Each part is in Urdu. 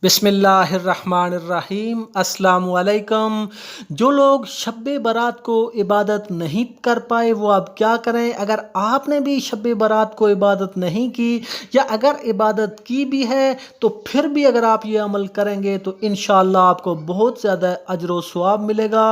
بسم اللہ الرحمن الرحیم۔ السلام علیکم۔ جو لوگ شب برات کو عبادت نہیں کر پائے وہ اب کیا کریں؟ اگر آپ نے بھی شب برات کو عبادت نہیں کی یا اگر عبادت کی بھی ہے تو پھر بھی اگر آپ یہ عمل کریں گے تو انشاءاللہ آپ کو بہت زیادہ اجر و ثواب ملے گا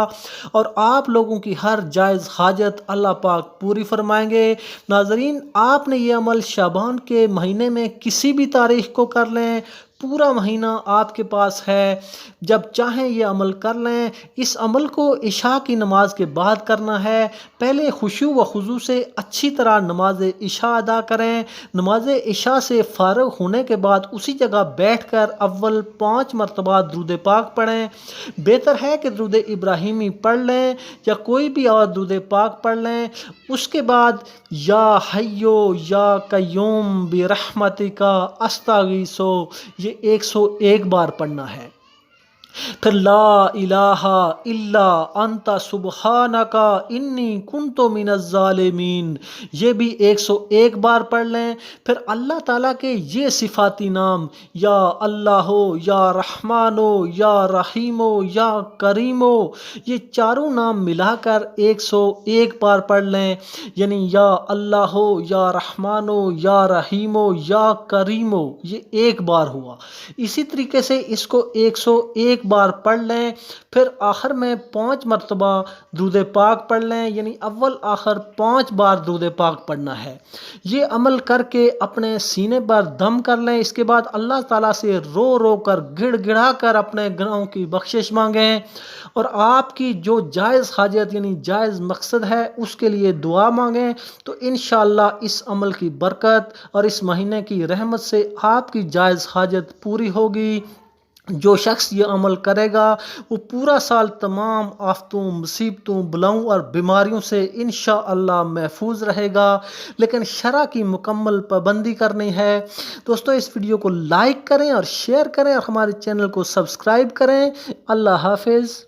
اور آپ لوگوں کی ہر جائز حاجت اللہ پاک پوری فرمائیں گے۔ ناظرین، آپ نے یہ عمل شعبان کے مہینے میں کسی بھی تاریخ کو کر لیں، پورا مہینہ آپ کے پاس ہے، جب چاہیں یہ عمل کر لیں۔ اس عمل کو عشاء کی نماز کے بعد کرنا ہے۔ پہلے خشوع و خضوع سے اچھی طرح نماز عشاء ادا کریں۔ نماز عشاء سے فارغ ہونے کے بعد اسی جگہ بیٹھ کر اول 5 مرتبہ درود پاک پڑھیں۔ بہتر ہے کہ درود ابراہیمی پڑھ لیں یا کوئی بھی اور درود پاک پڑھ لیں۔ اس کے بعد یا حیو یا قیوم برحمتک استغیث یہ 101 بار پڑھنا ہے۔ پھر لا الہ الا انت سبحانک انی کنت من الظالمین یہ بھی 101 بار پڑھ لیں۔ پھر اللہ تعالیٰ کے یہ صفاتی نام یا اللہ یا رحمان یا رحیم یا کریم یہ چاروں نام ملا کر 101 بار پڑھ لیں، یعنی یا اللہ یا رحمان یا رحیم یا کریم یہ 1 بار ہوا۔ اسی طریقے سے اس کو 101 بار پڑھ لیں۔ پھر آخر میں 5 مرتبہ درود پاک پڑھ لیں، یعنی اول آخر 5 بار درود پاک پڑھنا ہے۔ یہ عمل کر کے اپنے سینے پر دم کر لیں۔ اس کے بعد اللہ تعالیٰ سے رو رو کر گڑ گڑا کر اپنے گناہوں کی بخشش مانگیں اور آپ کی جو جائز حاجت یعنی جائز مقصد ہے اس کے لیے دعا مانگیں، تو انشاءاللہ اس عمل کی برکت اور اس مہینے کی رحمت سے آپ کی جائز حاجت پوری ہوگی۔ جو شخص یہ عمل کرے گا وہ پورا سال تمام آفتوں، مصیبتوں، بلاؤں اور بیماریوں سے انشاءاللہ محفوظ رہے گا، لیکن شرع کی مکمل پابندی کرنی ہے۔ دوستو، اس ویڈیو کو لائک کریں اور شیئر کریں اور ہمارے چینل کو سبسکرائب کریں۔ اللہ حافظ۔